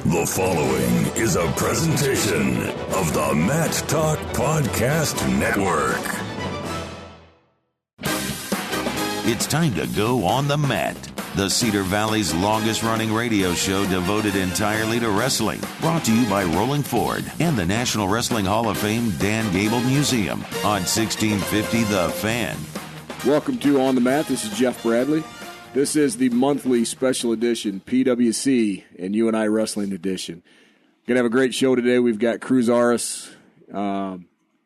The following is a presentation of the Mat Talk Podcast Network. It's time to go on the mat. The Cedar Valley's longest-running radio show devoted entirely to wrestling. Brought to you by Rolling Ford and the National Wrestling Hall of Fame Dan Gable Museum on 1650 The Fan. Welcome to On the Mat. This is Jeff Bradley. This is the monthly special edition, PWC and UNI Wrestling Edition. Going to have a great show today. We've got Cruse Aarhus,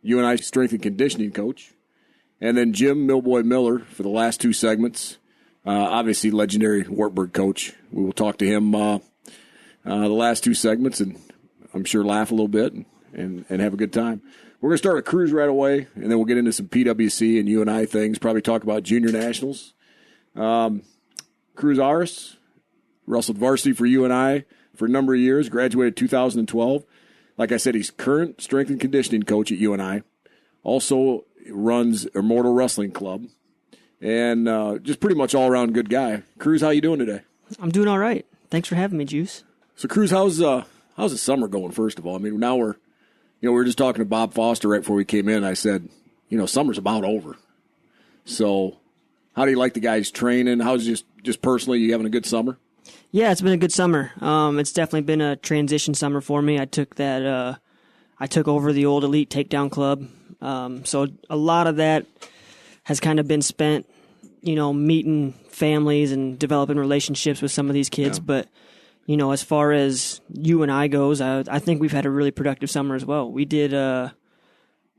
UNI Strength and Conditioning Coach, and then Jim Millboy Miller for the last two segments. Obviously, legendary Wartburg coach. We will talk to him the last two segments, and I'm sure laugh a little bit and have a good time. We're going to start with Cruse right away, and then we'll get into some PWC and UNI things, probably talk about junior nationals. Cruse Aarhus wrestled varsity for UNI for a number of years, graduated 2012. Like I said, he's current strength and conditioning coach at UNI. Also runs Immortal Wrestling Club. And just pretty much all-around good guy. Cruse, how you doing today? I'm doing all right. Thanks for having me, Juice. So, Cruse, how's the summer going, first of all? I mean, now we were just talking to Bob Foster right before we came in. I said, summer's about over. So, how do you like the guys training? How's just personally, you having a good summer? Yeah, it's been a good summer. It's definitely been a transition summer for me. I took over the old Elite Takedown Club. So a lot of that has kind of been spent, meeting families and developing relationships with some of these kids. Yeah. But, as far as you and I goes, I think we've had a really productive summer as well. We did a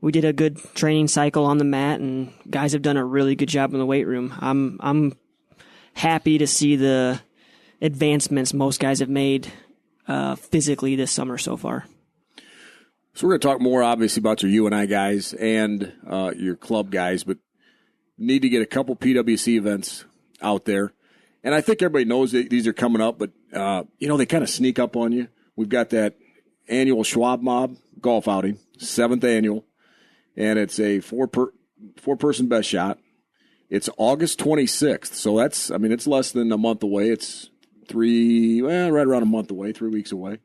good training cycle on the mat, and guys have done a really good job in the weight room. I'm happy to see the advancements most guys have made physically this summer so far. So we're going to talk more, obviously, about your UNI guys and your club guys, but need to get a couple PWC events out there. And I think everybody knows that these are coming up, but, they kind of sneak up on you. We've got that annual Schwab Mob golf outing, 7th annual, and it's a four-person best shot. It's August 26th, so it's less than a month away. It's right around a month away, 3 weeks away.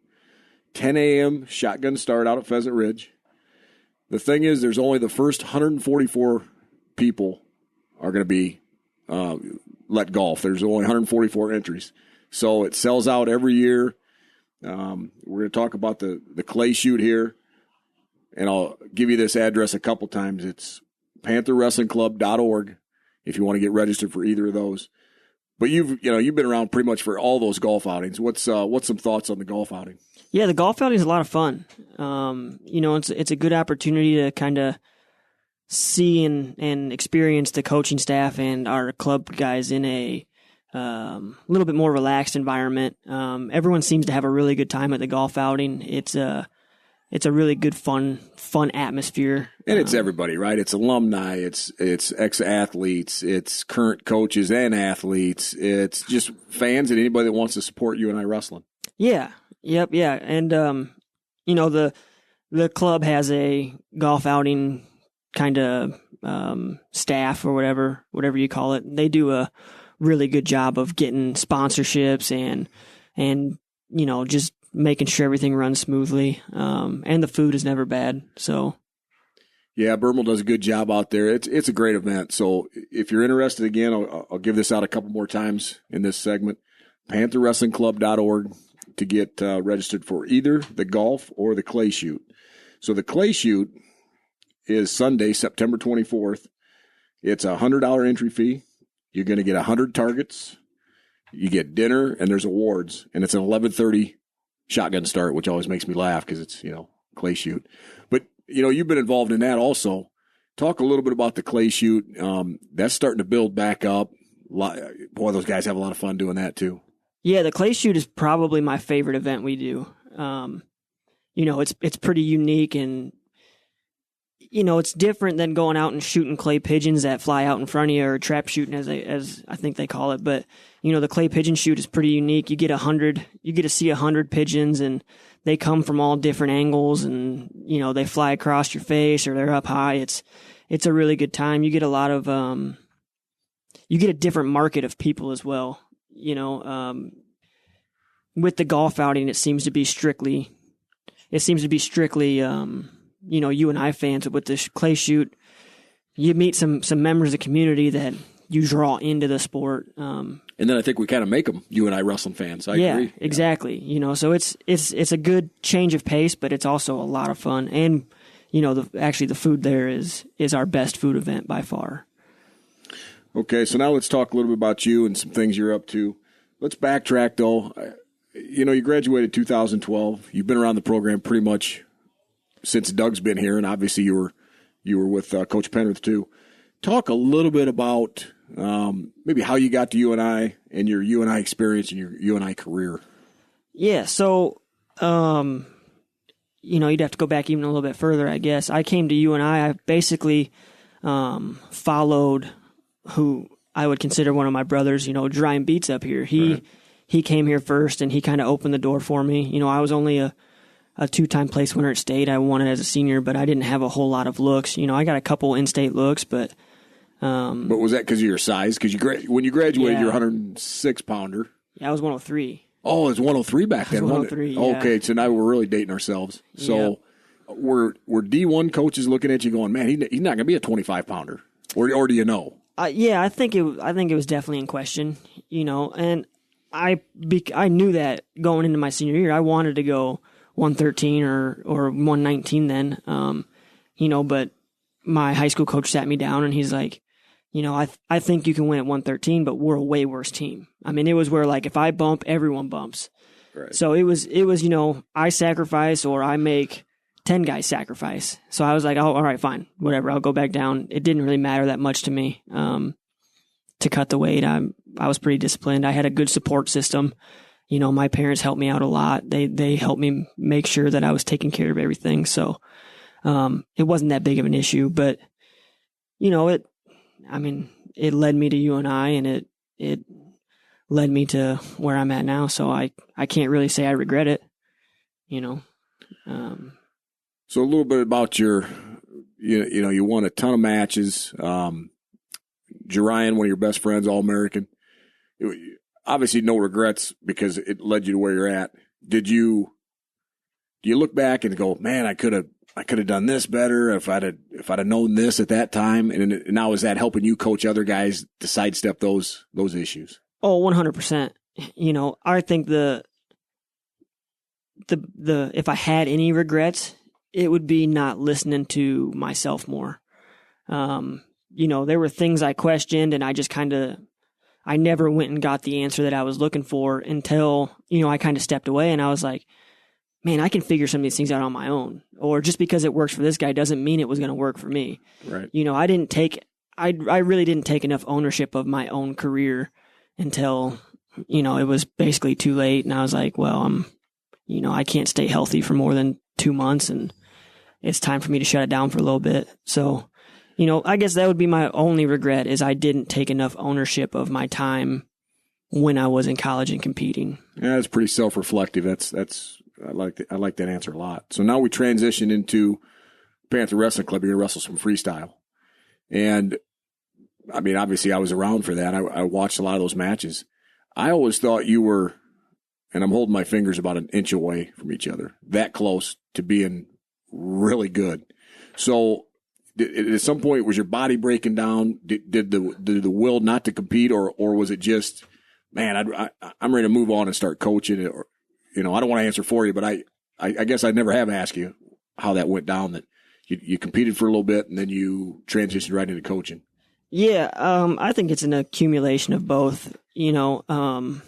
10 a.m. shotgun start out at Pheasant Ridge. The thing is, there's only the first 144 people are going to be let golf. There's only 144 entries. So it sells out every year. We're going to talk about the clay shoot here, and I'll give you this address a couple times. It's pantherwrestlingclub.org if you want to get registered for either of those. But you've been around pretty much for all those golf outings. What's some thoughts on the golf outing? Yeah, the golf outing is a lot of fun. It's a good opportunity to kind of see and experience the coaching staff and our club guys in a little bit more relaxed environment. Everyone seems to have a really good time at the golf outing. It's a really good, fun atmosphere. And it's everybody, right? It's alumni, it's ex-athletes, it's current coaches and athletes. It's just fans and anybody that wants to support UNI wrestling. Yeah. Yep. Yeah. And, the club has a golf outing kind of staff or whatever you call it. They do a really good job of getting sponsorships and just making sure everything runs smoothly. And the food is never bad. So. Yeah, Bermel does a good job out there. It's a great event. So if you're interested, again, I'll give this out a couple more times in this segment. PantherWrestlingClub.org to get registered for either the golf or the clay shoot. So the clay shoot is Sunday, September 24th. It's a $100 entry fee. You're going to get 100 targets. You get dinner, and there's awards. And it's an 11:30 shotgun start, which always makes me laugh because it's, clay shoot. But, you've been involved in that also. Talk a little bit about the clay shoot. That's starting to build back up. Boy, those guys have a lot of fun doing that too. Yeah, the clay shoot is probably my favorite event we do. It's pretty unique, and it's different than going out and shooting clay pigeons that fly out in front of you, or trap shooting as I think they call it. But the clay pigeon shoot is pretty unique. You get to see 100 pigeons, and they come from all different angles, and they fly across your face or they're up high. It's a really good time. You get a lot of you get a different market of people as well. with the golf outing, it seems to be strictly, UNI fans. With the clay shoot, you meet some members of the community that you draw into the sport. And then I think we kind of make them UNI wrestling fans. I agree. Exactly. So it's a good change of pace, but it's also a lot of fun. And, the food there is our best food event by far. Okay, so now let's talk a little bit about you and some things you're up to. Let's backtrack, though. You graduated 2012. You've been around the program pretty much since Doug's been here, and obviously you were with Coach Penrith too. Talk a little bit about maybe how you got to UNI and your UNI experience and your UNI career. Yeah, so you'd have to go back even a little bit further, I guess. I came to UNI. I basically followed who I would consider one of my brothers, Drying Beats up here. He came here first, and he kind of opened the door for me. I was only a 2-time place winner at state. I won it as a senior, but I didn't have a whole lot of looks. I got a couple in-state looks, but... but was that because of your size? Because when you graduated, you're a 106-pounder. Yeah, I was 103. Oh, it was 103 back then. 103, yeah. Okay, so now we're really dating ourselves. So were D1 coaches looking at you going, man, he's not going to be a 25-pounder? Or do you know? Yeah, I think it was definitely in question, and I knew that going into my senior year. I wanted to go 113 or 119 then, but my high school coach sat me down and he's like, I think you can win at 113, but we're a way worse team. I mean, it was where if I bump, everyone bumps. Right. So it was I sacrifice or I make 10 guys sacrifice. So I was like, oh, all right, fine, whatever. I'll go back down. It didn't really matter that much to me to cut the weight. I was pretty disciplined. I had a good support system. My parents helped me out a lot. They helped me make sure that I was taking care of everything. So it wasn't that big of an issue, but it led me to UNI and it led me to where I'm at now. So I can't really say I regret it, So a little bit about you won a ton of matches. Jerian, one of your best friends, All-American. Obviously no regrets because it led you to where you're at. Do you look back and go, man, I could have done this better if I'd have known this at that time? And now is that helping you coach other guys to sidestep those issues? Oh, 100%. I think the if I had any regrets, it would be not listening to myself more. There were things I questioned and I just I never went and got the answer that I was looking for until, I kind of stepped away and I was like, man, I can figure some of these things out on my own. Or just because it works for this guy doesn't mean it was going to work for me. Right. I really didn't take enough ownership of my own career until, it was basically too late. And I was like, well, I can't stay healthy for more than 2 months and it's time for me to shut it down for a little bit. So, I guess that would be my only regret is I didn't take enough ownership of my time when I was in college and competing. Yeah, that's pretty self-reflective. I like that answer a lot. So now we transition into Panther Wrestling Club. You're going to wrestle some freestyle. And, obviously I was around for that. I watched a lot of those matches. I always thought you were, and I'm holding my fingers about an inch away from each other, that close to being really good. So at some point, was your body breaking down? Did the will not to compete, or was it just, man, I'm ready to move on and start coaching? Or, I don't want to answer for you, but I guess I never have asked you how that went down. That you competed for a little bit and then you transitioned right into coaching. Yeah, I think it's an accumulation of both. Again,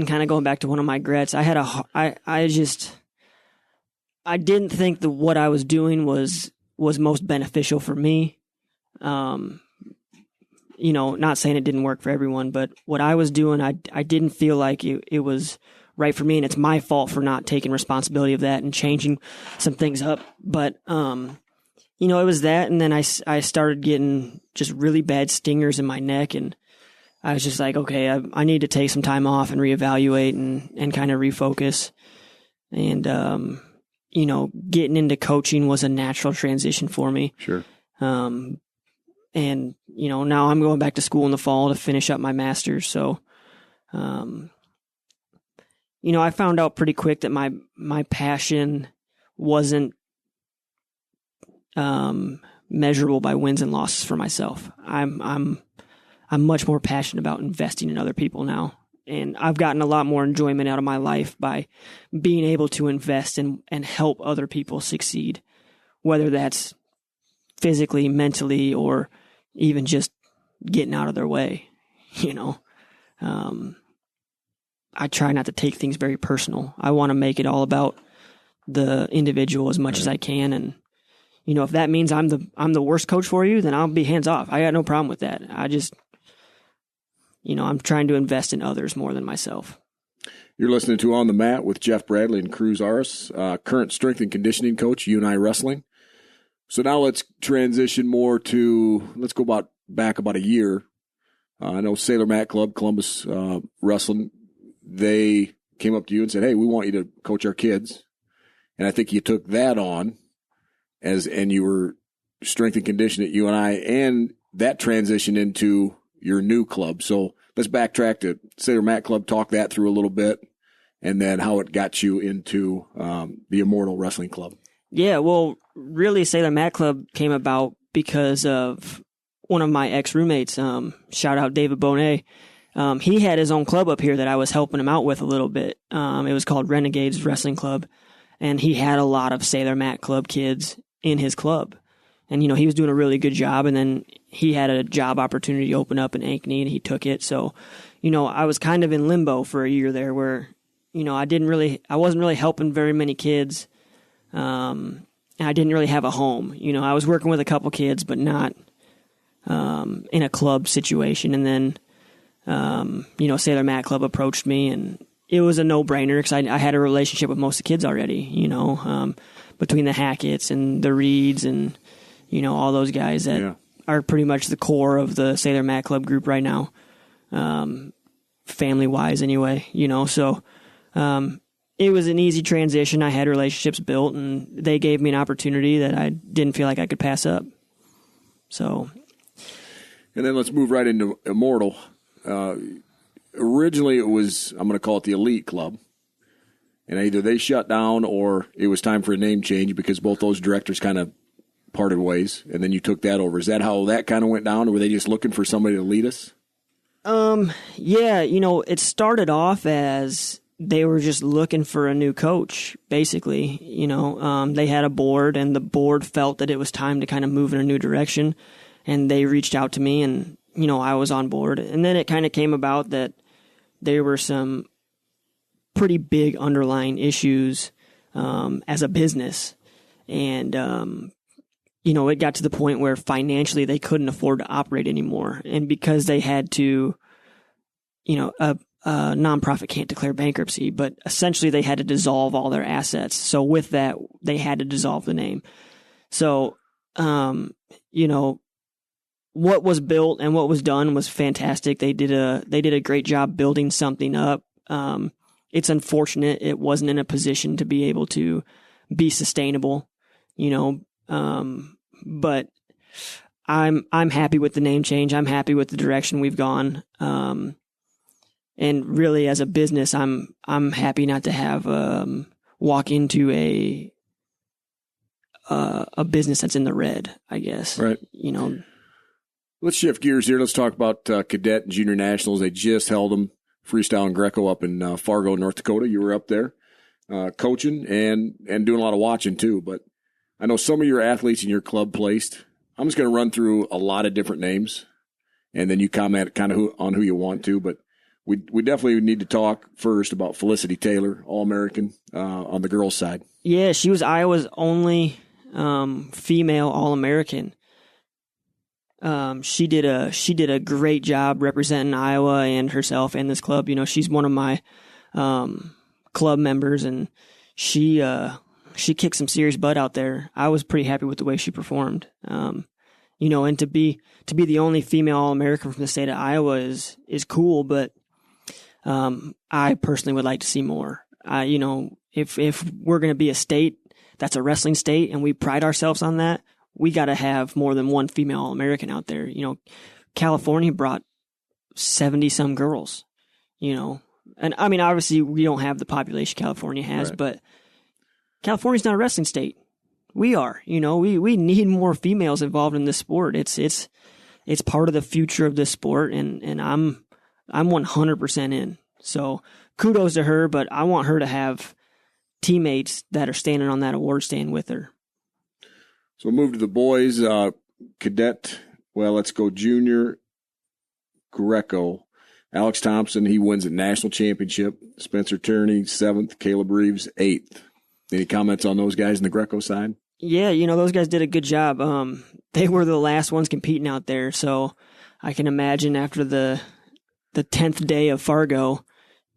kind of going back to one of my regrets, I didn't think that what I was doing was most beneficial for me. Not saying it didn't work for everyone, but what I was doing, I didn't feel like it was right for me, and it's my fault for not taking responsibility of that and changing some things up. But it was that, and then I started getting just really bad stingers in my neck, and I was just like, okay, I need to take some time off and reevaluate and kind of refocus. And getting into coaching was a natural transition for me. Sure. And, now I'm going back to school in the fall to finish up my master's. So, I found out pretty quick that my passion wasn't measurable by wins and losses for myself. I'm much more passionate about investing in other people now. And I've gotten a lot more enjoyment out of my life by being able to invest and help other people succeed, whether that's physically, mentally, or even just getting out of their way. I try not to take things very personal. I want to make it all about the individual as much as I can. And, if that means I'm the worst coach for you, then I'll be hands off. I got no problem with that. I just, I'm trying to invest in others more than myself. You're listening to On the Mat with Jeff Bradley and Cruse Aarhus, current strength and conditioning coach, UNI Wrestling. So now let's transition more to, let's go back about a year. I know Sailor Mat Club, Columbus Wrestling, they came up to you and said, hey, we want you to coach our kids. And I think you took that on and you were strength and conditioning at UNI, and that transitioned into your new club. So let's backtrack to Sailor Mat Club, talk that through a little bit, and then how it got you into the Immortal Wrestling Club. Yeah, well, really Sailor Mat Club came about because of one of my ex-roommates, shout out David Bonet. He had his own club up here that I was helping him out with a little bit. It was called Renegades Wrestling Club, and he had a lot of Sailor Mat Club kids in his club. And, he was doing a really good job, and then he had a job opportunity open up in Ankeny, and he took it. So, I was kind of in limbo for a year there where, I wasn't really helping very many kids. And I didn't really have a home. I was working with a couple kids, but not in a club situation. And then, Sailor Mat Club approached me, and it was a no-brainer because I had a relationship with most of the kids already, between the Hackett's and the Reeds and, all those guys that are pretty much the core of the Sailor Mat Club group right now, family-wise anyway, So it was an easy transition. I had relationships built, and they gave me an opportunity that I didn't feel like I could pass up. So... And then let's move right into Immortal. Originally, it was, I'm going to call it the Elite Club. And either they shut down or it was time for a name change because both those directors kind of parted ways. And then you took that over. Is that how that kind of went down? Or were they just looking for somebody to lead us? Yeah, it started off as they were just looking for a new coach, basically. They had a board, and the board felt that it was time to kind of move in a new direction. And they reached out to me, and, I was on board. And then it kind of came about that there were some pretty big underlying issues as a business. And, it got to the point where financially they couldn't afford to operate anymore. And because they had to, a nonprofit can't declare bankruptcy, but essentially they had to dissolve all their assets. So with that, they had to dissolve the name. So, what was built and what was done was fantastic. They did a great job building something up. It's unfortunate it wasn't in a position to be able to be sustainable, but I'm happy with the name change. I'm happy with the direction we've gone. And really as a business, I'm happy not to have, walk into a business that's in the red, I guess. Right. Let's shift gears here. Let's talk about Cadet and Junior Nationals. They just held them, freestyle and Greco, up in Fargo, North Dakota. You were up there coaching and doing a lot of watching too. But I know some of your athletes in your club placed. I'm just going to run through a lot of different names, and then you comment kind of on who you want to. But we definitely need to talk first about Felicity Taylor, All-American on the girls' side. Yeah, she was Iowa's only female All-American. She did a great job representing Iowa and herself and this club. She's one of my club members, and she kicked some serious butt out there. I was pretty happy with the way she performed. And to be the only female All-American from the state of Iowa is cool, but I personally would like to see more. If we're going to be a state that's a wrestling state and we pride ourselves on that, we got to have more than one female All-American out there. California brought 70 some girls, And I mean, obviously, we don't have the population California has, Right. but California's not a wrestling state. We are. You know, we need more females involved in this sport. It's part of the future of this sport, and I'm 100% in. So kudos to her, but I want her to have teammates that are standing on that award stand with her. So we'll move to the boys. Cadet, well, let's go junior Greco. Alex Thompson, he wins the national championship. Spencer Turney, 7th. Caleb Reeves, 8th. Any comments on those guys in the Greco side? Yeah, you know, those guys did a good job. They were the last ones competing out there, so I can imagine after the 10th day of Fargo,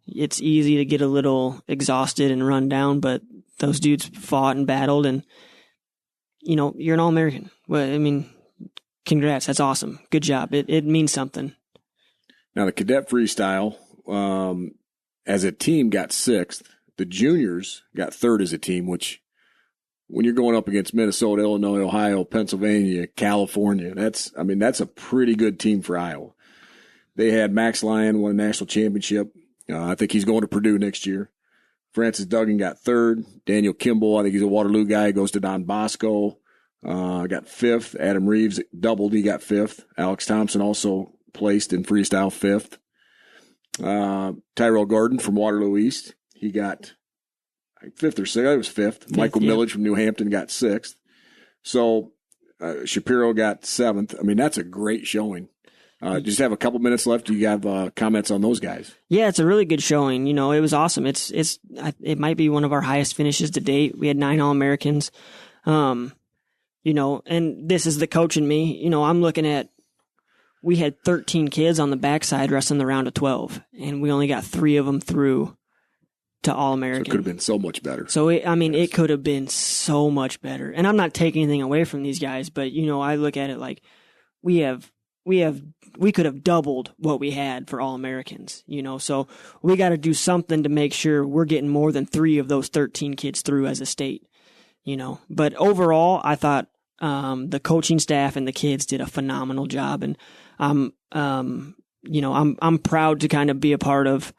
it's easy to get a little exhausted and run down, but those dudes fought and battled, and, you know, you're an All-American. Well, I mean, congrats. That's awesome. Good job. It means something. Now, the cadet freestyle, as a team, got 6th. The juniors got 3rd as a team, which when you're going up against Minnesota, Illinois, Ohio, Pennsylvania, California, that's a pretty good team for Iowa. They had Max Lyon won a national championship. I think he's going to Purdue next year. Francis Duggan got 3rd. Daniel Kimball, I think he's a Waterloo guy, goes to Don Bosco. Got 5th. Adam Reeves doubled. He got 5th. Alex Thompson also placed in freestyle 5th. Tyrell Gordon from Waterloo East, he got 5th or 6th. It was 5th. Michael Millage from New Hampton got 6th. So Shapiro got 7th. I mean, that's a great showing. Just have a couple minutes left. Do you have comments on those guys? Yeah, it's a really good showing. You know, it was awesome. It might be one of our highest finishes to date. We had 9 All-Americans. You know, and this is the coach in me. You know, I'm looking at, we had 13 kids on the backside wrestling the round of 12, and we only got 3 of them through to All-American. So it could have been so much better. So, it could have been so much better. And I'm not taking anything away from these guys, but, you know, I look at it like we could have doubled what we had for All-Americans, you know, so we got to do something to make sure we're getting more than 3 of those 13 kids through as a state, you know. But overall, I thought the coaching staff and the kids did a phenomenal job, and I'm proud to kind of be a part of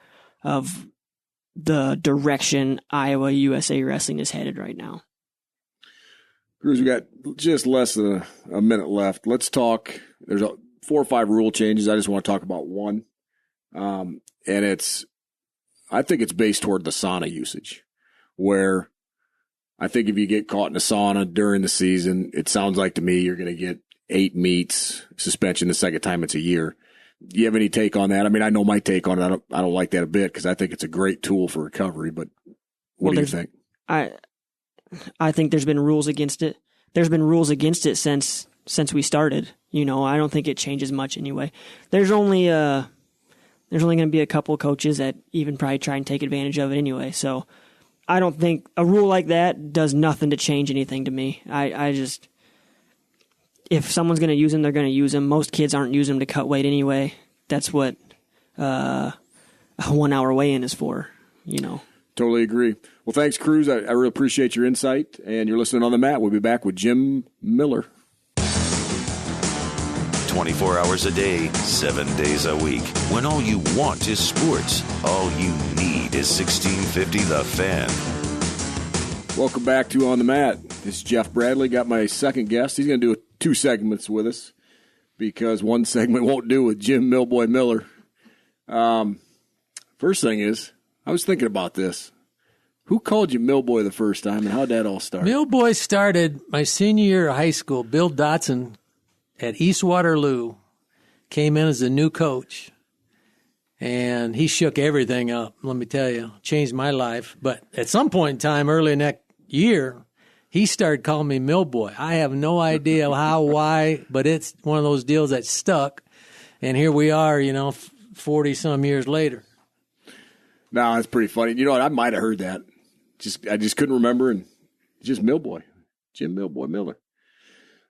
the direction Iowa USA Wrestling is headed right now. Cruz, we got just less than a minute left. Let's talk. There's 4 or 5 rule changes. I just want to talk about one. And I think it's based toward the sauna usage, where I think if you get caught in a sauna during the season, it sounds like to me you're going to get 8 meets, suspension the second time it's a year. Do you have any take on that? I mean, I know my take on it. I don't like that a bit because I think it's a great tool for recovery, but what do you think? I think there's been rules against it. There's been rules against it since we started. You know, I don't think it changes much anyway. There's only going to be a couple coaches that even probably try and take advantage of it anyway. So I don't think a rule like that does nothing to change anything to me. I just, if someone's going to use them, they're going to use them. Most kids aren't using them to cut weight anyway. That's what a 1 hour weigh-in is for, you know. Totally agree. Well, thanks, Cruz. I really appreciate your insight. And you're listening on the mat. We'll be back with Jim Miller. 24 hours a day, 7 days a week. When all you want is sports, all you need is 1650 The Fan. Welcome back to On the Mat. This is Jeff Bradley. Got my second guest. He's going to do 2 segments with us because one segment won't do with Jim Millboy Miller. First thing is, I was thinking about this. Who called you Millboy the first time, and how did that all start? Millboy started my senior year of high school. Bill Dotson at East Waterloo came in as a new coach, and he shook everything up, let me tell you. Changed my life. But at some point in time, early in that year, he started calling me Millboy. I have no idea how, why, but it's one of those deals that stuck, and here we are, 40-some years later. No, that's pretty funny. You know what? I might have heard that. I just couldn't remember, and just Millboy. Jim Millboy Miller.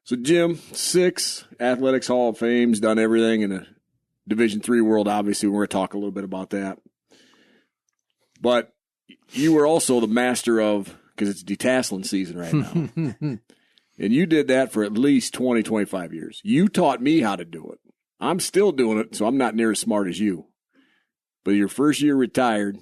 So, Jim, 6 Athletics Hall of Fame's done everything in a Division III world, obviously. We're going to talk a little bit about that. But you were also the master of, because it's detasseling season right now. And you did that for at least 20, 25 years. You taught me how to do it. I'm still doing it, so I'm not near as smart as you. but your first year retired,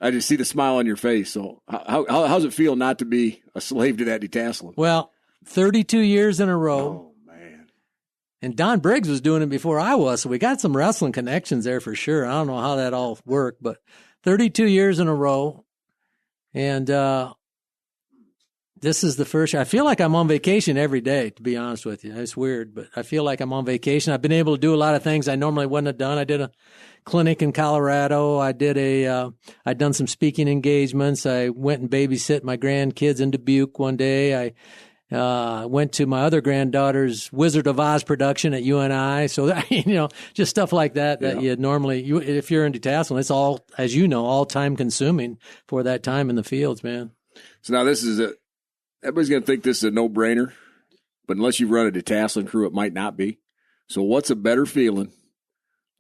I just see the smile on your face. So how's it feel not to be a slave to that detasseling? Well, 32 years in a row. Oh, man. And Don Briggs was doing it before I was, so we got some wrestling connections there for sure. I don't know how that all worked, but 32 years in a row. And this is the first year. I feel like I'm on vacation every day, to be honest with you. It's weird, but I feel like I'm on vacation. I've been able to do a lot of things I normally wouldn't have done. I did a clinic in Colorado. I'd done some speaking engagements. I went and babysit my grandkids in Dubuque one day. I went to my other granddaughter's Wizard of Oz production at UNI. So that, just stuff like that you normally, if you're in detasseling, it's all, as you know, all time consuming for that time in the fields, man. So now everybody's going to think this is a no-brainer, but unless you run a detasseling crew, it might not be. So what's a better feeling,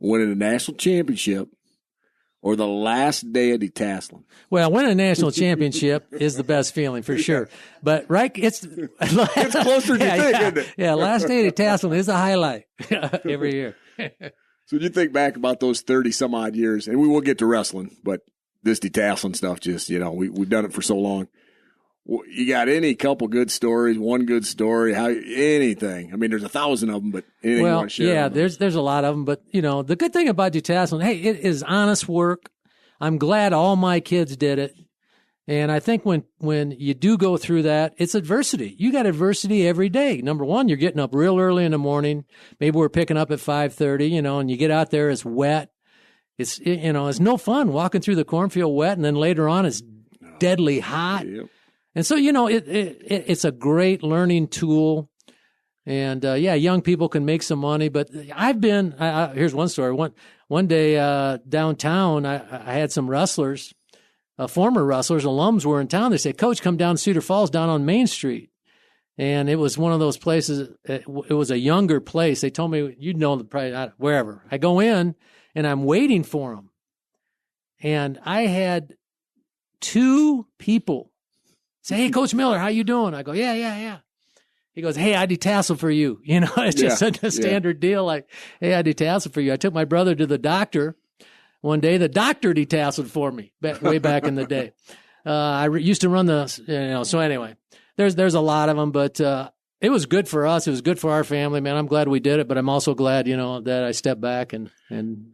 winning a national championship or the last day of detasseling? Well, winning a national championship is the best feeling for sure. But it's closer than you think, isn't it? Yeah, last day of detasseling is a highlight every year. So you think back about those 30-some-odd years, and we will get to wrestling, but this detasseling stuff just, we've done it for so long. You got any couple good stories, one good story, anything? I mean, there's 1,000 of them, but anything you want to share? Yeah, there's a lot of them. But, the good thing about detasseling, hey, it is honest work. I'm glad all my kids did it. And I think when you do go through that, it's adversity. You got adversity every day. Number one, you're getting up real early in the morning. Maybe we're picking up at 5:30, and you get out there, it's wet. It's no fun walking through the cornfield wet, and then later on it's deadly hot. Yep. And so, it's a great learning tool. And, young people can make some money. But here's one story. One day downtown, I had some wrestlers, former wrestlers, alums were in town. They said, Coach, come down to Cedar Falls down on Main Street. And it was one of those places, it was a younger place. They told me, probably wherever. I go in, and I'm waiting for them. And I had 2 people say, hey, Coach Miller, how you doing? I go, yeah. He goes, hey, I detassel for you. It's just a standard deal. Like, hey, I detassel for you. I took my brother to the doctor one day. The doctor detasseled for me way back in the day. I used to run so anyway, there's a lot of them, but it was good for us. It was good for our family, man. I'm glad we did it, but I'm also glad, that I stepped back and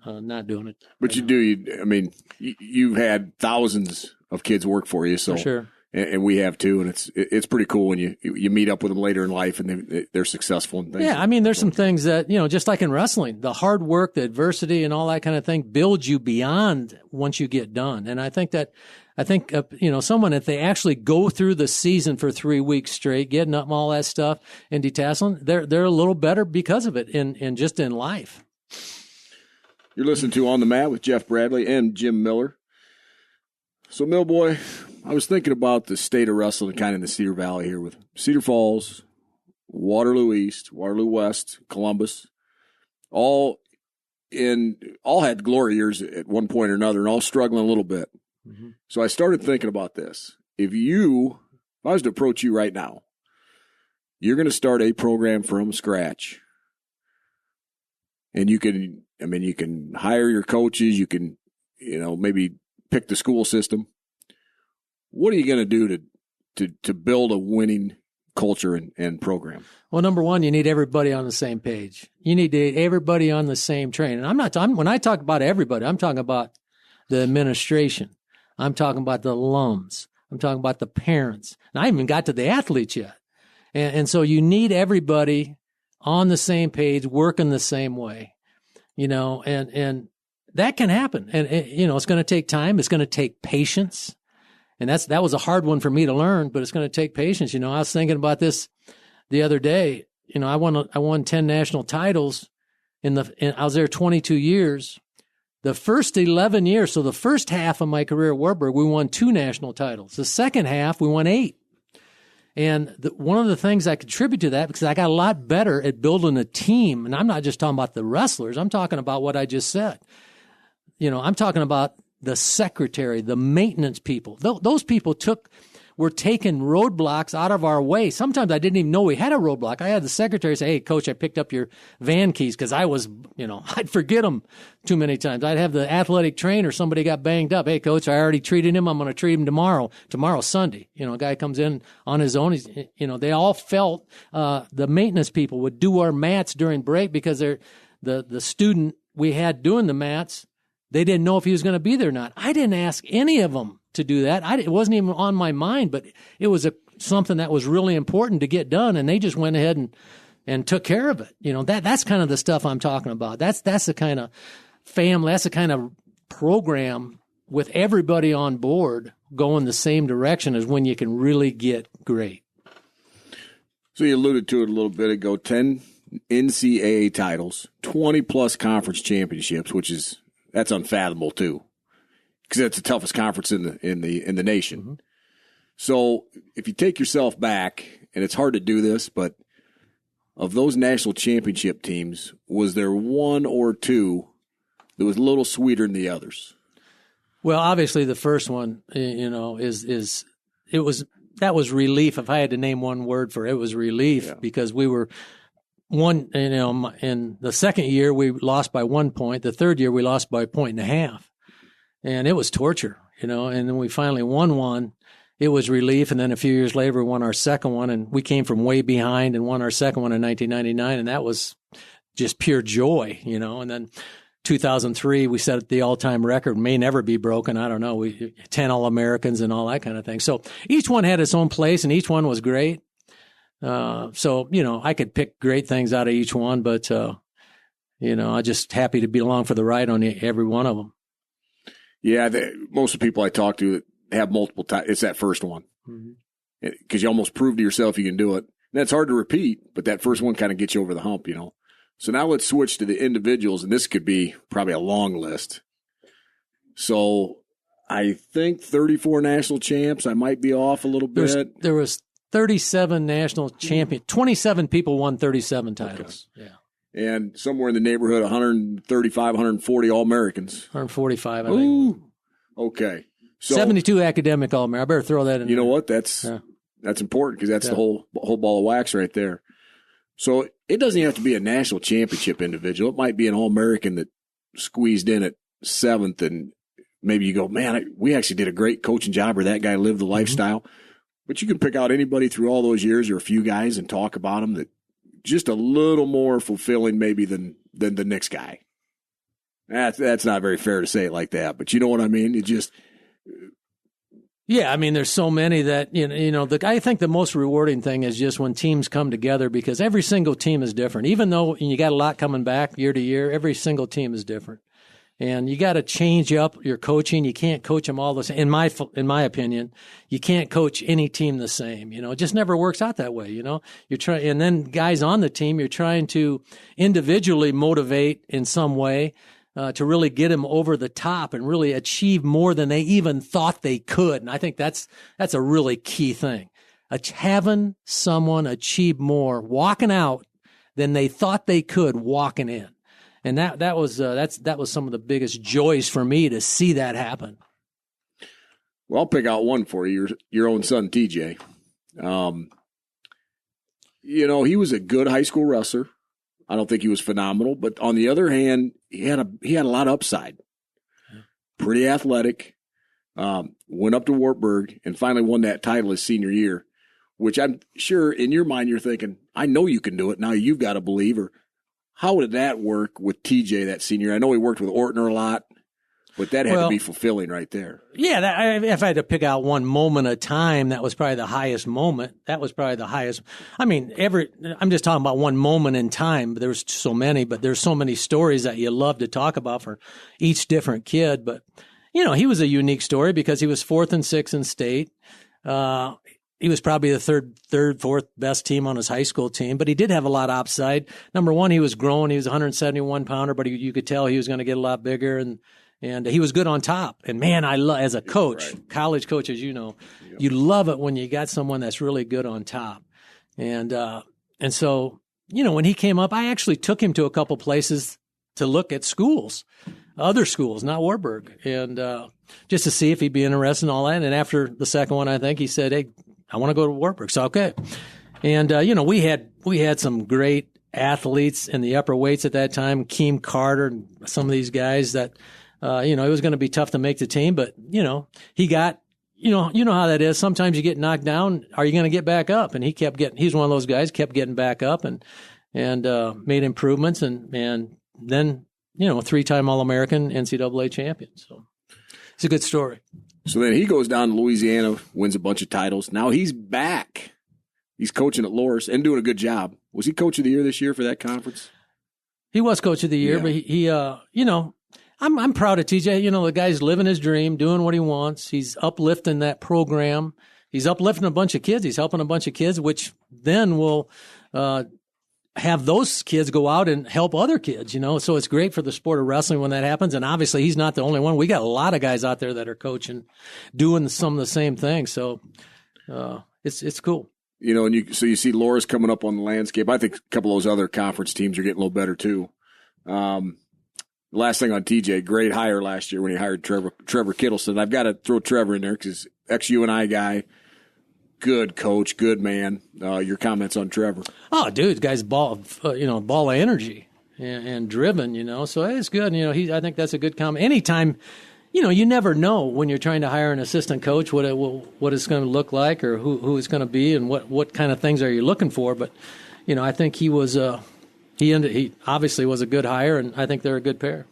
not doing it. But you've had thousands of kids work for you. So for sure. And we have too, and it's pretty cool when you meet up with them later in life and they're successful and things. Yeah, there's some things that just like in wrestling, the hard work, the adversity, and all that kind of thing builds you beyond once you get done. And I think someone, if they actually go through the season for 3 weeks straight, getting up and all that stuff and detasseling, they're a little better because of it in just in life. You're listening to On the Mat with Jeff Bradley and Jim Miller. So, Mill Boy, I was thinking about the state of wrestling kind of in the Cedar Valley here with Cedar Falls, Waterloo East, Waterloo West, Columbus, all had glory years at one point or another and all struggling a little bit. Mm-hmm. So I started thinking about this. If I was to approach you right now, you're going to start a program from scratch. And you can hire your coaches, you can, maybe pick the school system. What are you going to do to build a winning culture and program? Well, number one, you need everybody on the same page. You need everybody on the same train. And when I talk about everybody, I'm talking about the administration. I'm talking about the alums. I'm talking about the parents. And I haven't even got to the athletes yet. And so you need everybody on the same page, working the same way, and that can happen. And, it's going to take time. It's going to take patience. And that was a hard one for me to learn, but it's going to take patience. I was thinking about this the other day. I won 10 national titles I was there 22 years. The first 11 years, so the first half of my career at Wartburg, we won 2 national titles. The second half, we won 8. And one of the things I contribute to that, because I got a lot better at building a team, and I'm not just talking about the wrestlers, I'm talking about what I just said. I'm talking about the secretary, the maintenance people. Those people were taking roadblocks out of our way. Sometimes I didn't even know we had a roadblock. I had the secretary say, "Hey, coach, I picked up your van keys," because I was, I'd forget them too many times. I'd have the athletic trainer, somebody got banged up. "Hey, coach, I already treated him. I'm going to treat him tomorrow. Tomorrow's Sunday." A guy comes in on his own. He's, they all felt the maintenance people would do our mats during break because they're the student we had doing the mats. They didn't know if he was going to be there or not. I didn't ask any of them to do that. It wasn't even on my mind, but it was something that was really important to get done, and they just went ahead and took care of it. That's kind of the stuff I'm talking about. That's the kind of family, that's the kind of program with everybody on board going the same direction as when you can really get great. So you alluded to it a little bit ago, 10 NCAA titles, 20-plus conference championships, that's unfathomable too, because that's the toughest conference in the nation. Mm-hmm. So if you take yourself back, and it's hard to do this, but of those national championship teams, was there one or two that was a little sweeter than the others? Well, obviously the first one, that was relief. If I had to name one word for it, it was relief, because we were in the second year we lost by 1 point. The third year we lost by 1.5 points. And it was torture, and then we finally won one. It was relief. And then a few years later, we won our second one, and we came from way behind and won our second one in 1999. And that was just pure joy, and then 2003, we set the all-time record, may never be broken. I don't know. 10 All-Americans and all that kind of thing. So each one had its own place, and each one was great. I could pick great things out of each one, but, I'm just happy to be along for the ride on every one of them. Yeah, most of the people I talk to have multiple times. It's that first one. Because you almost prove to yourself you can do it. And that's hard to repeat, but that first one kind of gets you over the hump, So now let's switch to the individuals, and this could be probably a long list. So I think 34 national champs. I might be off a little bit. There was 37 national champions. 27 people won 37 titles. Okay. Yeah. And somewhere in the neighborhood, 135, 140 All-Americans. 145, I think. Ooh. Okay. So, 72 academic All-Americans. I better throw that in. You know what? That's important, because that's the whole ball of wax right there. So it doesn't have to be a national championship individual. It might be an All-American that squeezed in at 7th, and maybe you go, man, we actually did a great coaching job, or that guy lived the lifestyle. But you can pick out anybody through all those years, or a few guys, and talk about them that just a little more fulfilling maybe than the next guy. That's not very fair to say it like that, but you know what I mean? It just... Yeah, I mean, there's so many that, I think the most rewarding thing is just when teams come together, because every single team is different. Even though you got a lot coming back year to year, every single team is different. And you got to change up your coaching. You can't coach them all the same. In my opinion, you can't coach any team the same. It just never works out that way. You're trying, and then guys on the team, you're trying to individually motivate in some way to really get them over the top and really achieve more than they even thought they could. And I think that's a really key thing. Having someone achieve more walking out than they thought they could walking in. And that was some of the biggest joys for me to see that happen. Well, I'll pick out one for you. Your own son, TJ. He was a good high school wrestler. I don't think he was phenomenal, but on the other hand, he had a lot of upside. Pretty athletic. Went up to Wartburg and finally won that title his senior year, which I'm sure in your mind you're thinking, I know you can do it. Now you've got to believe. Or how did that work with TJ that senior? I know he worked with Ortner a lot, but that had to be fulfilling right there. Yeah, if I had to pick out one moment of time, that was probably the highest moment. That was probably the highest. I mean, I'm just talking about one moment in time. But there's so many, but there's so many stories that you love to talk about for each different kid. But, he was a unique story because he was 4th and 6th in state. He was probably the third, fourth best team on his high school team, but he did have a lot of upside. Number one, he was growing. He was a 171-pounder, but you could tell he was going to get a lot bigger, and he was good on top. And man, as a coach, college coach, as you know, you love it when you got someone that's really good on top. And so, when he came up, I actually took him to a couple places to look at schools. other schools, not Wartburg, and just to see if he'd be interested in all that. And after the second one, I think he said, "Hey, I want to go to Wartburg." So okay, and we had some great athletes in the upper weights at that time, Keem Carter and some of these guys that, it was going to be tough to make the team, but, he got, you know how that is. Sometimes you get knocked down. Are you going to get back up? And he's one of those guys, kept getting back up and made improvements and then, 3-time All-American NCAA champion. So it's a good story. So then he goes down to Louisiana, wins a bunch of titles. Now he's back. He's coaching at Loras and doing a good job. Was he coach of the year this year for that conference? He was coach of the year, but he I'm proud of TJ. The guy's living his dream, doing what he wants. He's uplifting that program. He's uplifting a bunch of kids. He's helping a bunch of kids, which then will have those kids go out and help other kids, So it's great for the sport of wrestling when that happens. And obviously he's not the only one. We got a lot of guys out there that are coaching, doing some of the same things. So it's cool. And you see Loras coming up on the landscape. I think a couple of those other conference teams are getting a little better too. Last thing on TJ, great hire last year when he hired Trevor Kittleson. I've got to throw Trevor in there because ex-UNI guy, good coach, good man. Your comments on Trevor? Oh, dude, guy's ball of energy and driven. So it's good. I think that's a good comment. Anytime. You never know when you're trying to hire an assistant coach what it's going to look like or who it's going to be and what kind of things are you looking for. But, I think he was he obviously was a good hire, and I think they're a good pair.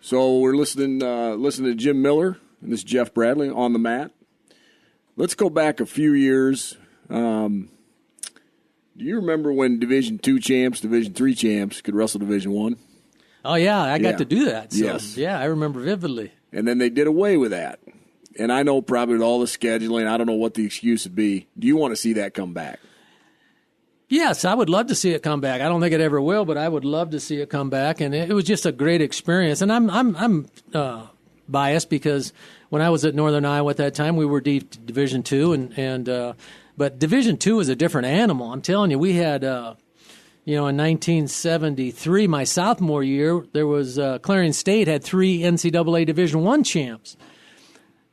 So we're listening to Jim Miller and this is Jeff Bradley on the mat. Let's go back a few years. Do you remember when Division II champs, Division III champs could wrestle Division I? Oh, yeah, I got to do that. So, yes. Yeah, I remember vividly. And then they did away with that. And I know probably with all the scheduling, I don't know what the excuse would be. Do you want to see that come back? Yes, I would love to see it come back. I don't think it ever will, but I would love to see it come back. And it was just a great experience. And I'm biased because when I was at Northern Iowa at that time, we were Division II, but Division II is a different animal. I'm telling you, we had. In 1973, my sophomore year, there was Clarion State had 3 NCAA Division I champs.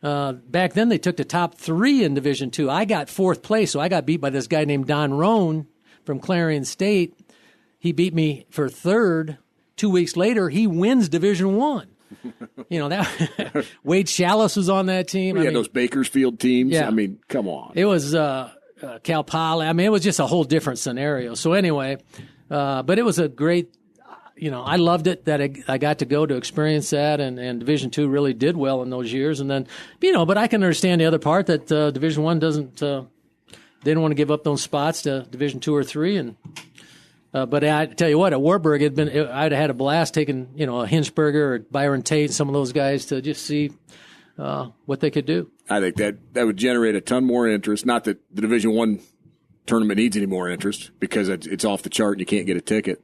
Back then, they took the top 3 in Division II. I got 4th place, so I got beat by this guy named Don Roan from Clarion State. He beat me for 3rd. 2 weeks later, he wins Division I. That Wade Shallis was on that team. We had those Bakersfield teams. Yeah. Come on. It was Cal Poly. It was just a whole different scenario. So anyway, but it was a great, I loved it that I got to go to experience that, and Division II really did well in those years. And then, but I can understand the other part that Division I doesn't, they didn't want to give up those spots to Division II or III. And but I tell you what, at Wartburg, I'd have had a blast taking, a Hinchberger or Byron Tate, some of those guys to just see what they could do. I think that would generate a ton more interest. Not that the Division I tournament needs any more interest because it's off the chart and you can't get a ticket.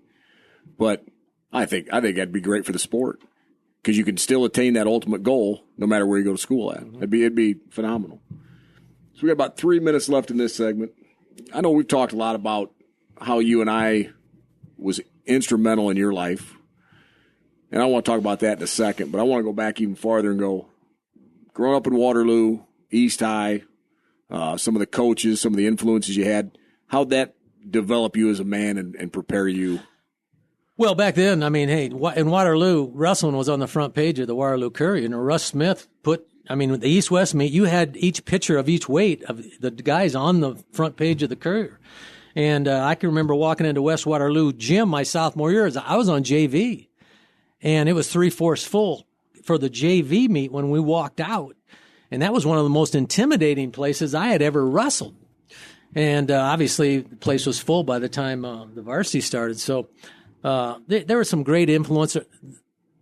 But I think that'd be great for the sport because you can still attain that ultimate goal no matter where you go to school at. Mm-hmm. It'd be phenomenal. So we got about 3 minutes left in this segment. I know we've talked a lot about how UNI was instrumental in your life, and I want to talk about that in a second. But I want to go back even farther and go. Growing up in Waterloo, East High, some of the coaches, some of the influences you had, how'd that develop you as a man and prepare you? Well, back then, in Waterloo, wrestling was on the front page of the Waterloo Courier. Russ Smith put, the East-West meet, you had each picture of each weight of the guys on the front page of the Courier. And I can remember walking into West Waterloo gym my sophomore year. I was on JV, and it was 3/4 full for the JV meet when we walked out. And that was one of the most intimidating places I had ever wrestled. And obviously the place was full by the time the varsity started. So there was some great influence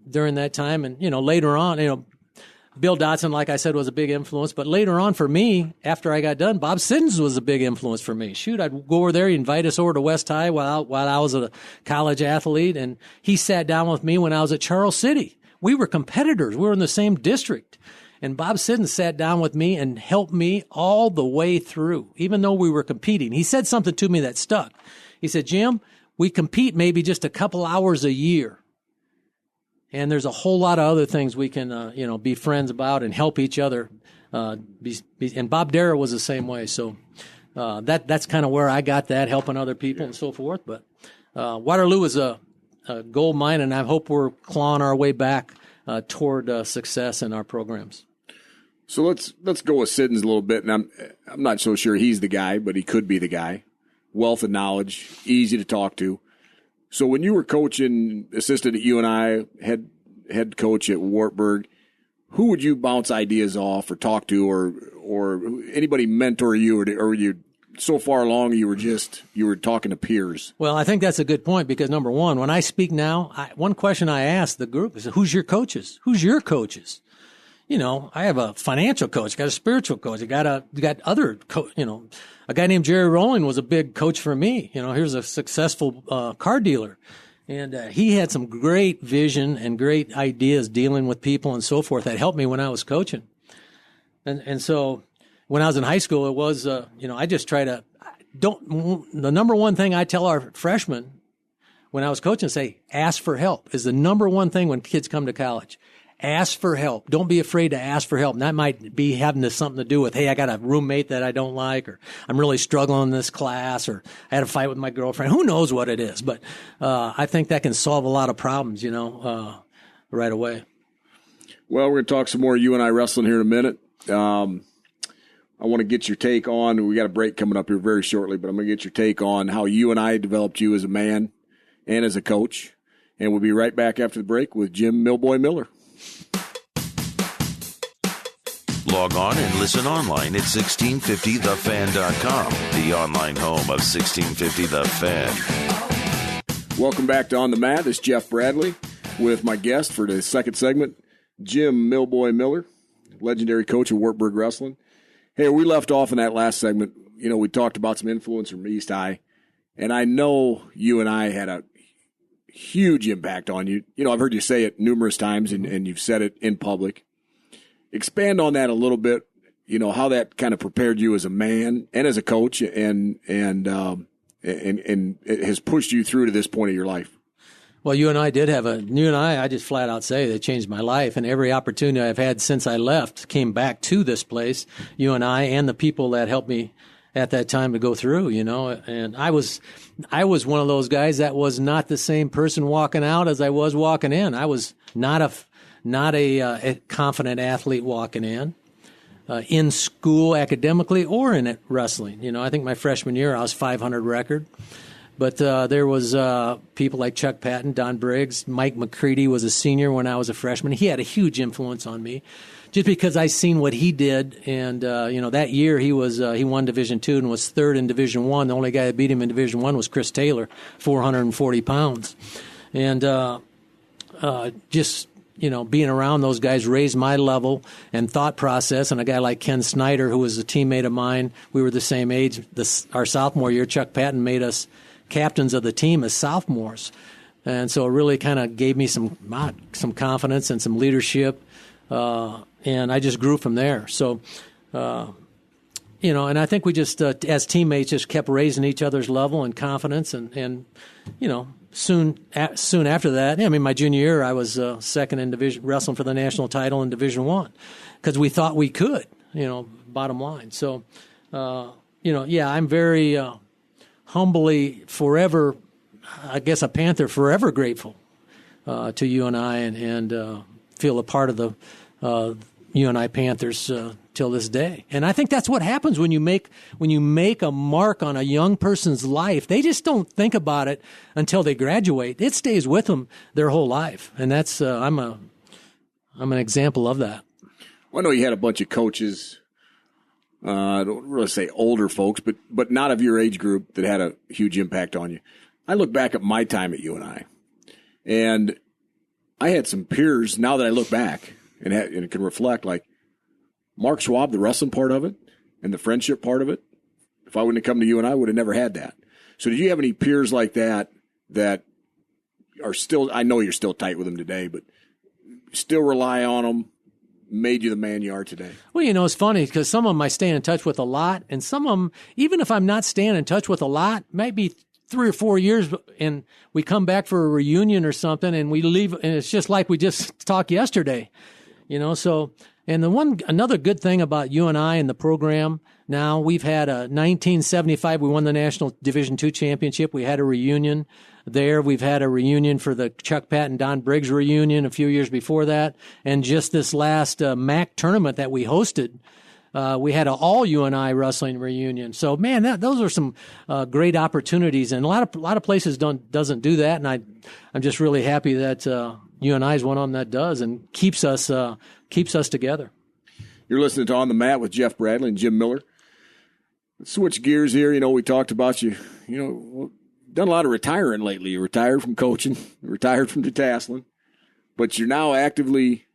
during that time. And, later on, Bill Dotson, like I said, was a big influence. But later on for me, after I got done, Bob Siddons was a big influence for me. Shoot, I'd go over there, he'd invite us over to West High while I was a college athlete. And he sat down with me when I was at Charles City. We were competitors. We were in the same district. And Bob Siddons sat down with me and helped me all the way through, even though we were competing. He said something to me that stuck. He said, Jim, we compete maybe just a couple hours a year. And there's a whole lot of other things we can, be friends about and help each other. And Bob Darrah was the same way. So that's kind of where I got that, helping other people and so forth. But Waterloo is a gold mine, and I hope we're clawing our way back toward success in our programs. So let's go with Siddons a little bit, and I'm not so sure he's the guy, but he could be the guy. Wealth of knowledge, easy to talk to. So when you were coaching, assistant at UNI, head coach at Wartburg, who would you bounce ideas off or talk to, or anybody mentor you, or you so far along you were talking to peers? Well, I think that's a good point, because number one, when I speak now, one question I ask the group is, who's your coaches? Who's your coaches? I have a financial coach, got a spiritual coach, got other a guy named Jerry Rowling was a big coach for me. Here's a successful car dealer. And he had some great vision and great ideas dealing with people and so forth that helped me when I was coaching. And so when I was in high school, it was, I just try to, the number one thing I tell our freshmen when I was coaching, say, ask for help is the number one thing when kids come to college. Ask for help. Don't be afraid to ask for help. And that might be having something to do with, hey, I got a roommate that I don't like, or I'm really struggling in this class, or I had a fight with my girlfriend. Who knows what it is? But I think that can solve a lot of problems, right away. Well, we're going to talk some more UNI wrestling here in a minute. I want to get your take on, we got a break coming up here very shortly, but I'm going to get your take on how UNI developed you as a man and as a coach. And we'll be right back after the break with Jim Millboy Miller. Log on and listen online at 1650thefan.com, the online home of 1650 The Fan. Welcome back to On the Mat. This is Jeff Bradley with my guest for the second segment, Jim Millboy Miller, legendary coach of Wartburg Wrestling. Hey, we left off in that last segment. We talked about some influence from East High, and I know you and I had a huge impact on you. I've heard you say it numerous times, and you've said it in public. Expand on that a little bit, how that kind of prepared you as a man and as a coach, and it has pushed you through to this point of your life. Well, I just flat out say they changed my life, and every opportunity I've had since I left came back to this place, UNI, and the people that helped me at that time to go through, and I was one of those guys that was not the same person walking out as I was walking in. I was not a confident athlete walking in school academically or in wrestling. I think my freshman year I was 500 record, but there was people like Chuck Patton, Don Briggs, Mike McCready was a senior when I was a freshman. He had a huge influence on me, just because I seen what he did, and that year he won Division II and was third in Division I. The only guy that beat him in Division I was Chris Taylor, 440 pounds, and being around those guys raised my level and thought process. And a guy like Ken Snyder, who was a teammate of mine, we were the same age. Our sophomore year, Chuck Patton made us captains of the team as sophomores. And so it really kind of gave me some confidence and some leadership. And I just grew from there. So, and I think we just, as teammates, just kept raising each other's level and confidence. And soon after that, my junior year, I was second in division, wrestling for the national title in Division I, because we thought we could, bottom line. So, I'm very humbly forever, I guess, a Panther, forever grateful to UNI and feel a part of the UNI Panthers till this day. And I think that's what happens when you make a mark on a young person's life. They just don't think about it until they graduate. It stays with them their whole life. And that's I'm an example of that. Well, I know you had a bunch of coaches. I don't really say older folks, but not of your age group, that had a huge impact on you. I look back at my time at UNI, and I had some peers. Now that I look back and can reflect, like Mark Schwab, the wrestling part of it and the friendship part of it. If I wouldn't have come to UNI, I would have never had that. So did you have any peers like that are still, I know you're still tight with them today, but still rely on them, made you the man you are today? Well, it's funny because some of them I stay in touch with a lot, and some of them, even if I'm not staying in touch with a lot, might be 3 or 4 years and we come back for a reunion or something and we leave and it's just like we just talked yesterday, so, and another good thing about you and I and the program now, we've had a 1975, we won the National Division II championship. We had a reunion there. We've had a reunion for the Chuck Patton, Don Briggs reunion a few years before that. And just this last MAC tournament that we hosted, we had an all UNI wrestling reunion. So, man, those are some great opportunities, and a lot of places doesn't do that. And I'm just really happy that UNI is one of them that does and keeps us together. You're listening to On the Mat with Jeff Bradley and Jim Miller. Let's switch gears here. We talked about you. Done a lot of retiring lately. You retired from coaching, retired from detasseling, but you're now actively.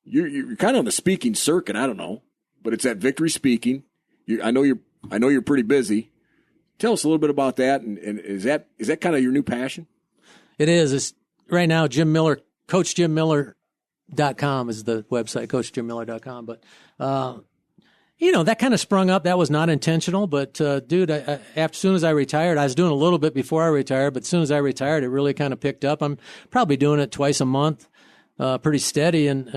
You're kind of on the speaking circuit. I don't know. But it's at Victory Speaking. I know you're pretty busy. Tell us a little bit about that, and is that kind of your new passion? It is. It's right now. Jim Miller, CoachJimMiller.com is the website. CoachJimMiller.com. But that kind of sprung up. That was not intentional. But dude, as soon as I retired, I was doing a little bit before I retired. But as soon as I retired, it really kind of picked up. I'm probably doing it twice a month. Pretty steady in,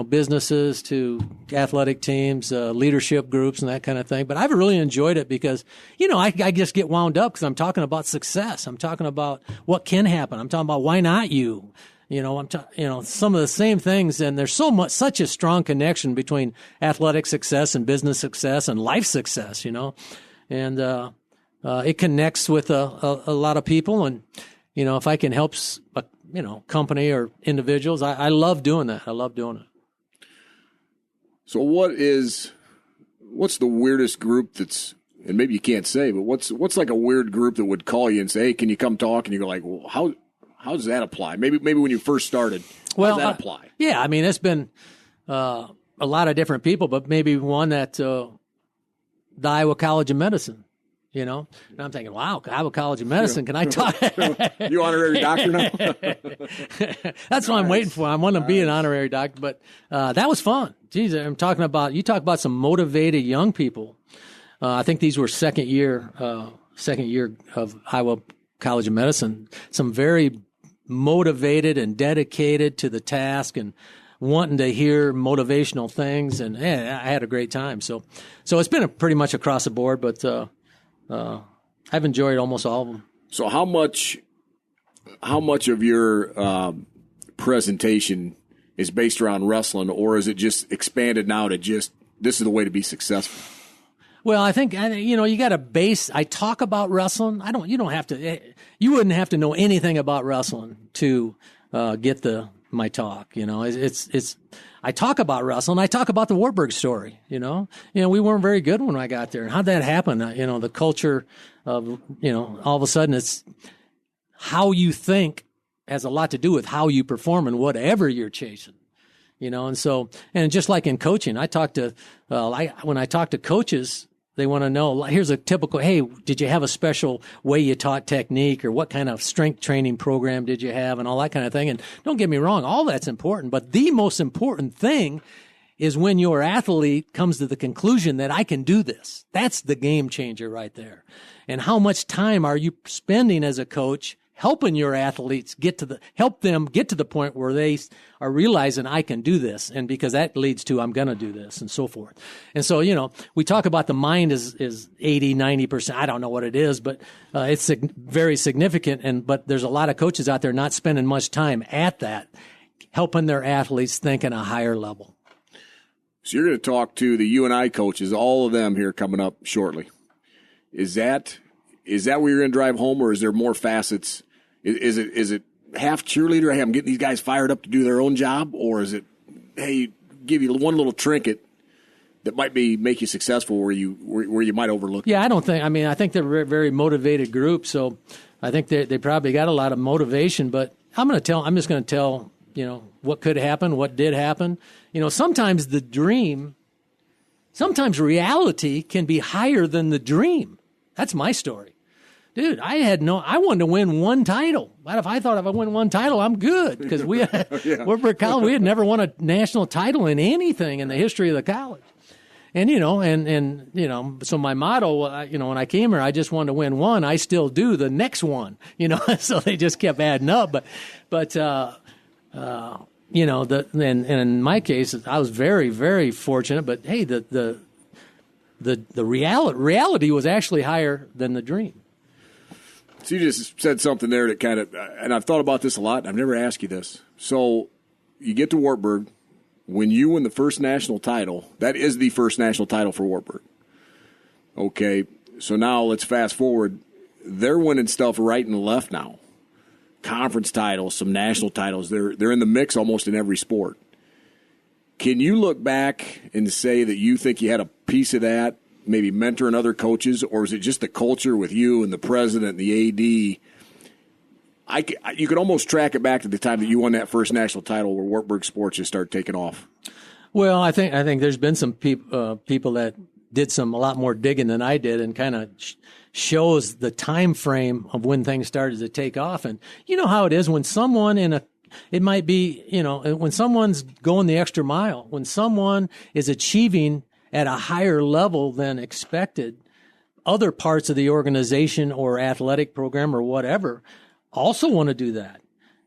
businesses to athletic teams, leadership groups and that kind of thing. But I've really enjoyed it because, I just get wound up because I'm talking about success. I'm talking about what can happen. I'm talking about why not you? Some of the same things. And there's such a strong connection between athletic success and business success and life success, and it connects with a lot of people. And, if I can help company or individuals. I love doing that. I love doing it. So what's the weirdest group that's, and maybe you can't say, but what's like a weird group that would call you and say, hey, can you come talk? And you go like, well, how does that apply? Maybe when you first started, how does that apply? Yeah. I mean, it's been a lot of different people, but maybe one that the Iowa College of Medicine. And I'm thinking, wow, Iowa College of Medicine, can I talk? You honorary doctor now? That's what I'm waiting for. I want to be an honorary doctor, but that was fun. Geez, you talk about some motivated young people. I think these were second year of Iowa College of Medicine. Some very motivated and dedicated to the task and wanting to hear motivational things. And I had a great time. So it's been pretty much across the board, but I've enjoyed almost all of them. So how much of your presentation is based around wrestling, or is it just expanded now to just this is the way to be successful? Well, I think you got a base. I talk about wrestling. You wouldn't have to know anything about wrestling to get my talk. I talk about wrestling. I talk about the Wartburg story. We weren't very good when I got there. And how'd that happen? The culture of, all of a sudden it's how you think has a lot to do with how you perform and whatever you're chasing. And just like in coaching, when I talk to coaches, they want to know, here's a typical, hey, did you have a special way you taught technique, or what kind of strength training program did you have, and all that kind of thing. And don't get me wrong, all that's important. But the most important thing is when your athlete comes to the conclusion that I can do this. That's the game changer right there. And how much time are you spending as a coach helping your athletes help them get to the point where they are realizing I can do this, and because that leads to I'm going to do this, and so forth. And so, we talk about the mind is 80, 90%. I don't know what it is, but it's very significant. But there's a lot of coaches out there not spending much time at that, helping their athletes think at a higher level. So you're going to talk to the UNI coaches, all of them here coming up shortly. Is that where you're going to drive home, or is there more facets? Is it half cheerleader? Hey, I'm getting these guys fired up to do their own job, or is it, hey, give you one little trinket that might make you successful where you might overlook? Yeah, I think they're a very motivated group, so I think they probably got a lot of motivation. But I'm just going to tell what could happen, what did happen. Sometimes sometimes reality can be higher than the dream. That's my story. Dude, I wanted to win one title. If I win one title, I'm good. Because Wartburg College, we had never won a national title in anything in the history of the college. So my motto, when I came here, I just wanted to win one. I still do the next one, so they just kept adding up. But in my case, I was very, very fortunate. But hey, the reality was actually higher than the dream. So you just said something there that kind of, and I've thought about this a lot. I've never asked you this. So you get to Wartburg. When you win the first national title, that is the first national title for Wartburg. Okay, so now let's fast forward. They're winning stuff right and left now. Conference titles, some national titles. They're in the mix almost in every sport. Can you look back and say that you think you had a piece of that, maybe mentoring other coaches, or is it just the culture with you and the president and the AD? You could almost track it back to the time that you won that first national title where Wartburg sports just started taking off. Well, I think there's been some people that did a lot more digging than I did, and kind of shows the time frame of when things started to take off. And you know how it is when someone when someone's going the extra mile, when someone is achieving at a higher level than expected, other parts of the organization or athletic program or whatever also want to do that,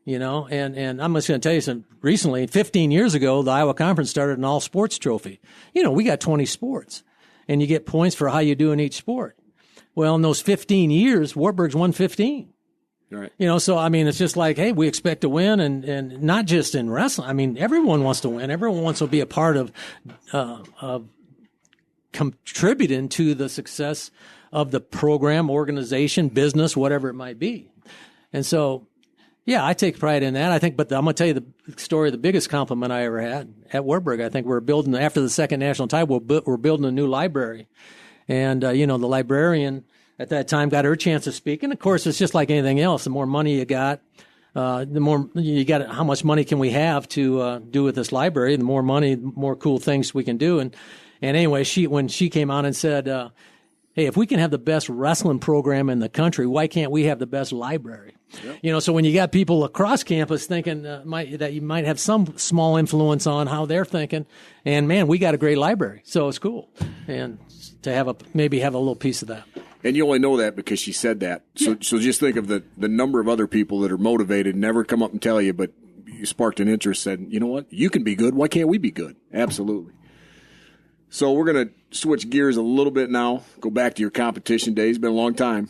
and I'm just going to tell you recently, 15 years ago, the Iowa Conference started an all sports trophy. We got 20 sports and you get points for how you do in each sport. Well, in those 15 years, Wartburg's won 15. Right. So, it's just like, hey, we expect to win, and not just in wrestling. Everyone wants to win. Everyone wants to be a part of contributing to the success of the program, organization, business, whatever it might be. And so, yeah, I take pride in that. But I'm going to tell you the story, the biggest compliment I ever had at Wartburg. I think we're building, after the second national title, we're building a new library. And, the librarian at that time got her chance to speak. And of course, it's just like anything else. The more money you got, the more you got, how much money can we have to do with this library? The more money, the more cool things we can do. And anyway, when she came out and said, hey, if we can have the best wrestling program in the country, why can't we have the best library? Yep. So when you got people across campus thinking that you might have some small influence on how they're thinking, and man, we got a great library, so it's cool, and to maybe have a little piece of that. And you only know that because she said that. So just think of the number of other people that are motivated, never come up and tell you, but you sparked an interest, said, you know what, you can be good. Why can't we be good? Absolutely. So we're going to switch gears a little bit now, go back to your competition days. It's been a long time.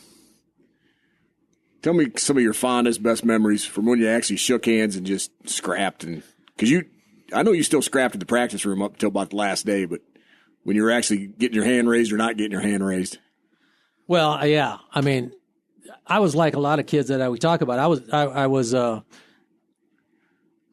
Tell me some of your fondest, best memories from when you actually shook hands and just scrapped. Because I know you still scrapped at the practice room up until about the last day, but when you were actually getting your hand raised or not getting your hand raised. Well, yeah. I was like a lot of kids that we talk about.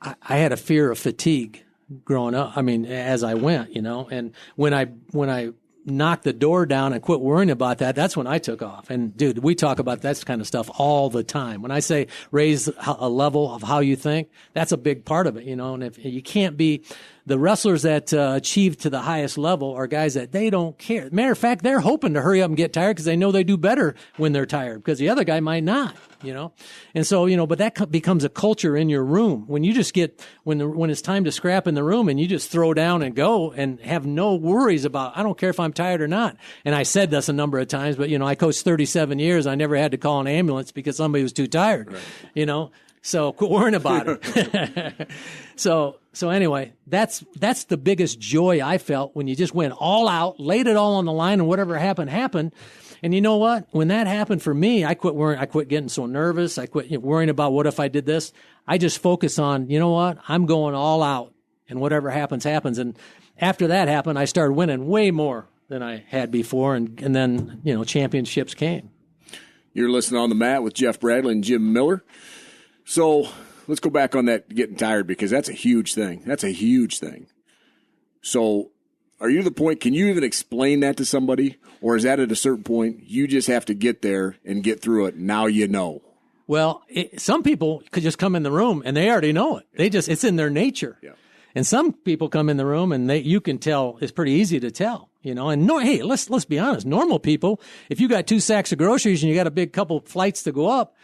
I had a fear of fatigue growing up. As I went, and when I knocked the door down and quit worrying about that, that's when I took off. And dude, we talk about that kind of stuff all the time. When I say raise a level of how you think, that's a big part of it, and if you can't be, the wrestlers that achieve to the highest level are guys that they don't care. Matter of fact, they're hoping to hurry up and get tired because they know they do better when they're tired, because the other guy might not, And so, but that becomes a culture in your room when you just get, when it's time to scrap in the room and you just throw down and go and have no worries about, I don't care if I'm tired or not. And I said this a number of times, but, I coached 37 years. I never had to call an ambulance because somebody was too tired, right. So quit worrying about it. So anyway, that's the biggest joy I felt when you just went all out, laid it all on the line, and whatever happened. And you know what? When that happened for me, I quit worrying. I quit getting so nervous. I quit worrying about what if I did this. I just focus on, you know what? I'm going all out, and whatever happens, happens. And after that happened, I started winning way more than I had before, and then championships came. You're listening on the mat with Jeff Bradley and Jim Miller. So let's go back on that getting tired, because that's a huge thing. That's a huge thing. So are you to the point, can you even explain that to somebody? Or is that at a certain point, you just have to get there and get through it? Now you know. Well, some people could just come in the room and they already know it. It's in their nature. Yeah. And some people come in the room and you can tell, it's pretty easy to tell, and hey, let's be honest. Normal people, if you got 2 sacks of groceries and you got a big couple flights to go up,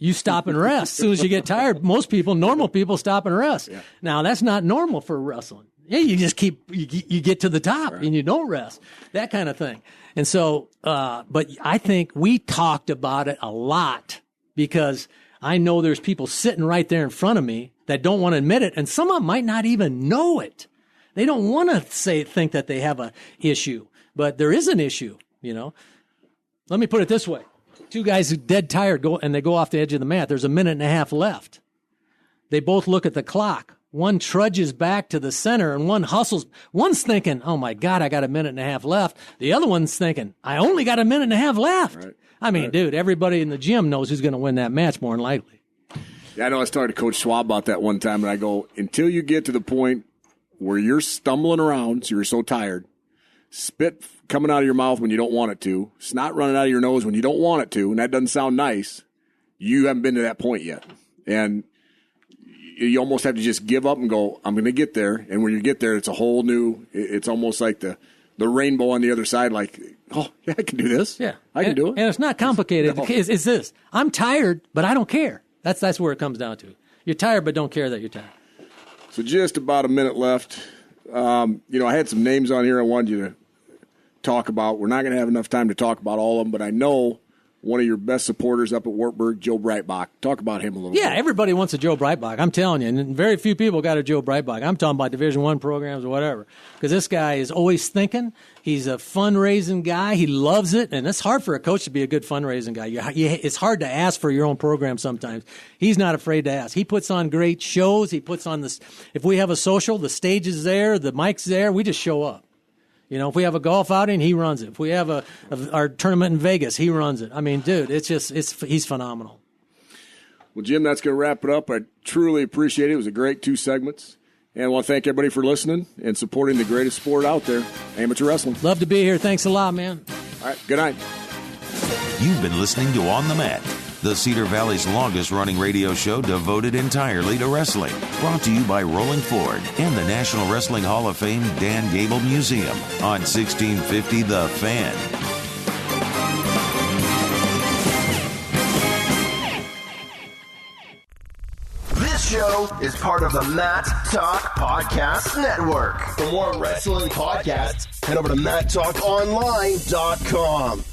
you stop and rest. As soon as you get tired, normal people stop and rest. Yeah. Now, that's not normal for wrestling. Yeah, you just you get to the top and you don't rest, that kind of thing. And so, but I think we talked about it a lot because I know there's people sitting right there in front of me that don't want to admit it. And some of them might not even know it. They don't want to think that they have a issue, but there is an issue, you know. Let me put it this way. Two guys who are dead tired they go off the edge of the mat. There's a minute and a half left. They both look at the clock. One trudges back to the center and one hustles. One's thinking, oh my God, I got a minute and a half left. The other one's thinking, I only got a minute and a half left. Right. I mean, dude, everybody in the gym knows who's going to win that match more than likely. Yeah, I know I was talking to Coach Schwab about that one time, and I go, until you get to the point where you're stumbling around, so you're so tired, spit coming out of your mouth when you don't want it to, snot running out of your nose when you don't want it to, and that doesn't sound nice, you haven't been to that point yet. And you almost have to just give up and go, I'm going to get there. And when you get there, it's a whole new, it's almost like the rainbow on the other side, like, oh, yeah, I can do this. Yeah. I can do it. And it's not complicated. No. It's this. I'm tired, but I don't care. That's where it comes down to. You're tired, but don't care that you're tired. So just about a minute left. I had some names on here I wanted you to talk about. We're not going to have enough time to talk about all of them, but I know one of your best supporters up at Wartburg, Joe Breitbach. Talk about him a little bit. Yeah, everybody wants a Joe Breitbach. I'm telling you, and very few people got a Joe Breitbach. I'm talking about Division I programs or whatever, because this guy is always thinking. He's a fundraising guy. He loves it, and it's hard for a coach to be a good fundraising guy. It's hard to ask for your own program sometimes. He's not afraid to ask. He puts on great shows. He puts on this. If we have a social, the stage is there, the mic's there. We just show up. You know, if we have a golf outing, he runs it. If we have our tournament in Vegas, he runs it. I mean, dude, he's phenomenal. Well, Jim, that's going to wrap it up. I truly appreciate it. It was a great 2 segments. And I want to thank everybody for listening and supporting the greatest sport out there, amateur wrestling. Love to be here. Thanks a lot, man. All right, good night. You've been listening to On the Mat, the Cedar Valley's longest-running radio show devoted entirely to wrestling. Brought to you by Rolling Ford and the National Wrestling Hall of Fame Dan Gable Museum on 1650 The Fan. This show is part of the Mat Talk Podcast Network. For more wrestling podcasts, head over to MatTalkOnline.com.